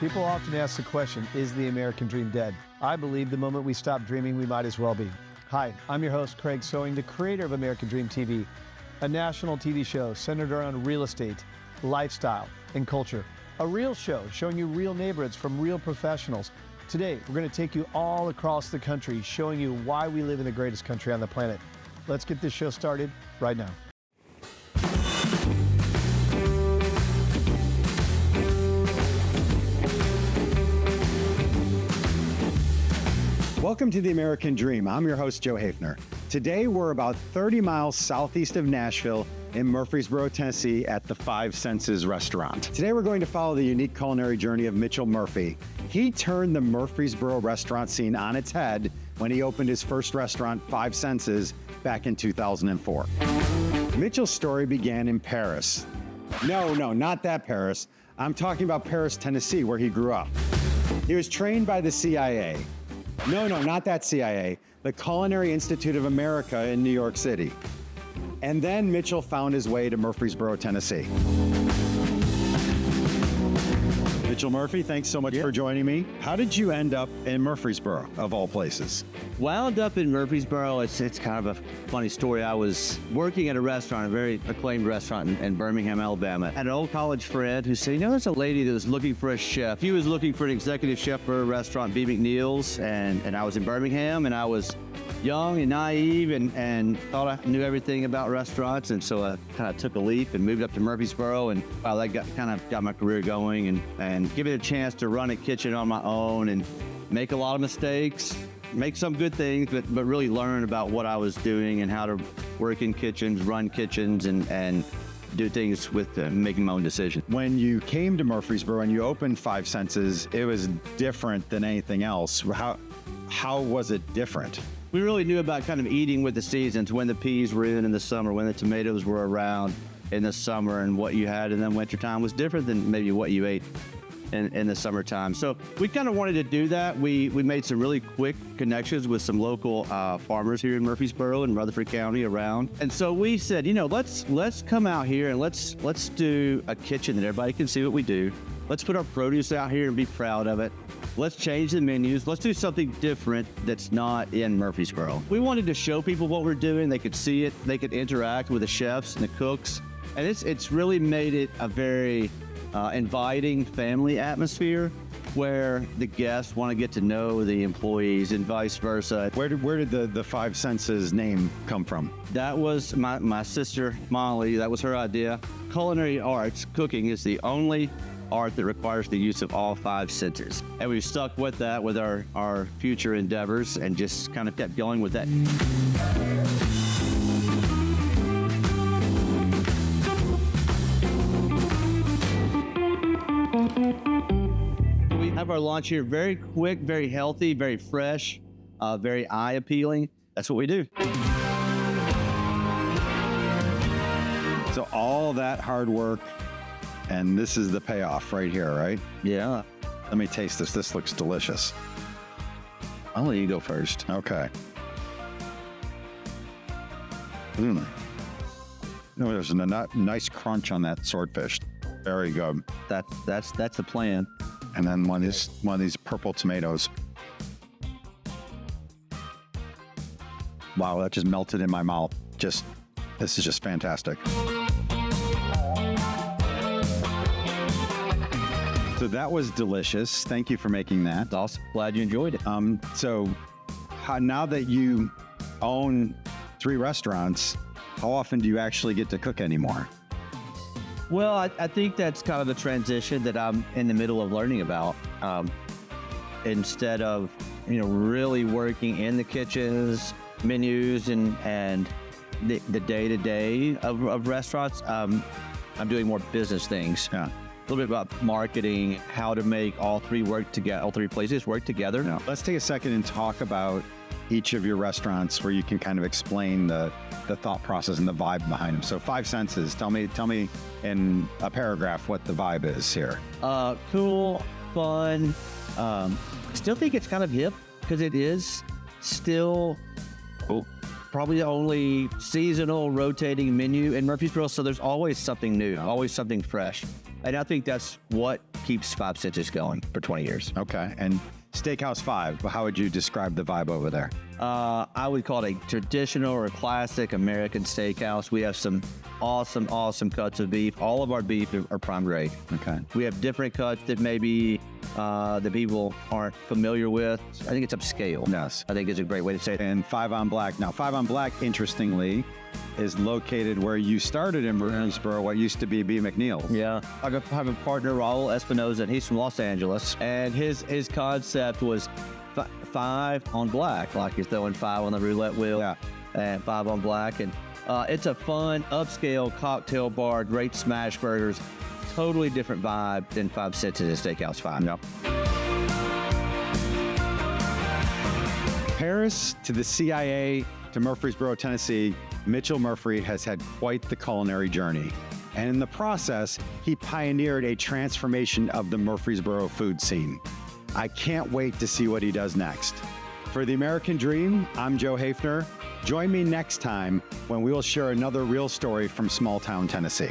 People often ask the question, is the American dream dead? I believe the moment we stop dreaming, we might as well be. Hi, I'm your host, Craig Sewing, the creator of American Dream TV, a national TV show centered around real estate, lifestyle, and culture. A real show showing you real neighborhoods from real professionals. Today, we're going to take you all across the country, showing you why we live in the greatest country on the planet. Let's get this show started right now. Welcome to the American Dream. I'm your host, Joe Hafner. Today, we're about 30 miles southeast of Nashville in Murfreesboro, Tennessee at the Five Senses restaurant. Today, we're going to follow the unique culinary journey of Mitchell Murphy. He turned the Murfreesboro restaurant scene on its head when he opened his first restaurant, Five Senses, back in 2004. Mitchell's story began in Paris. No, not that Paris. I'm talking about Paris, Tennessee, where he grew up. He was trained by the CIA. No, not that CIA, the Culinary Institute of America in New York City. And then Mitchell found his way to Murfreesboro, Tennessee. Mitchell Murphy, thanks so much for joining me. How did you end up in Murfreesboro, of all places? Wound up in Murfreesboro, it's kind of a funny story. I was working at a restaurant, a very acclaimed restaurant in Birmingham, Alabama. I had an old college friend who said, there's a lady that was looking for a chef. He was looking for an executive chef for a restaurant, B. McNeil's, and I was in Birmingham, and I was young and naive and thought I knew everything about restaurants, and so I kind of took a leap and moved up to Murfreesboro, and that got my career going and give it a chance to run a kitchen on my own and make a lot of mistakes, make some good things, but really learn about what I was doing and how to work in kitchens, run kitchens, and do things with making my own decisions. When you came to Murfreesboro and you opened Five Senses, it was different than anything else. How was it different? We really knew about kind of eating with the seasons, when the peas were in the summer, when the tomatoes were around in the summer, and what you had in the wintertime was different than maybe what you ate in the summertime. So we kind of wanted to do that. We made some really quick connections with some local farmers here in Murfreesboro and Rutherford County around. And so we said, let's come out here and let's do a kitchen that everybody can see what we do. Let's put our produce out here and be proud of it. Let's change the menus. Let's do something different that's not in Murfreesboro. We wanted to show people what we're doing. They could see it. They could interact with the chefs and the cooks. And it's really made it a very inviting family atmosphere where the guests want to get to know the employees and vice versa. Where did the Five Senses name come from? That was my sister, Molly. That was her idea. Culinary arts, cooking, is the only art that requires the use of all five senses. And we've stuck with that with our future endeavors and just kind of kept going with that. We have our lunch here very quick, very healthy, very fresh, very eye appealing. That's what we do. So all that hard work, and this is the payoff right here, right? Yeah. Let me taste this. This looks delicious. I'll let you go first. Okay. There's a nice crunch on that swordfish. Very good. That's the plan. And then one of these purple tomatoes. Wow, that just melted in my mouth. This is just fantastic. So that was delicious. Thank you for making that. Awesome. Glad you enjoyed it. So now that you own 3 restaurants, how often do you actually get to cook anymore? Well, I think that's kind of the transition that I'm in the middle of learning about. Instead of, really working in the kitchens, menus, and the day-to-day of restaurants, I'm doing more business things. Yeah. A little bit about marketing, how to make all 3 places work together. Yeah. Let's take a second and talk about each of your restaurants where you can kind of explain the thought process and the vibe behind them. So Five Senses, tell me in a paragraph what the vibe is here. Cool, fun. Still think it's kind of hip because it is still probably the only seasonal rotating menu in Murfreesboro, so there's always something new, always something fresh. And I think that's what keeps Five Senses going for 20 years. Okay. And Steakhouse 5, how would you describe the vibe over there? I would call it a traditional or classic American steakhouse. We have some awesome cuts of beef. All of our beef are prime grade. Okay. We have different cuts that maybe the people aren't familiar with. I think it's upscale. Yes. I think it's a great way to say it. And 5 on Black. Now, 5 on Black, interestingly, is located where you started in Murfreesboro, what used to be B. McNeil's. Yeah, I have a partner, Raul Espinoza, and he's from Los Angeles. And his concept was 5 on black, like you're throwing 5 on the roulette wheel, and 5 on black. And it's a fun, upscale cocktail bar, great smash burgers, totally different vibe than Five Senses at Steakhouse 5. Yep. Paris to the CIA to Murfreesboro, Tennessee, Mitchell Murphy has had quite the culinary journey. And in the process, he pioneered a transformation of the Murfreesboro food scene. I can't wait to see what he does next. For The American Dream, I'm Joe Hafner. Join me next time when we will share another real story from small town Tennessee.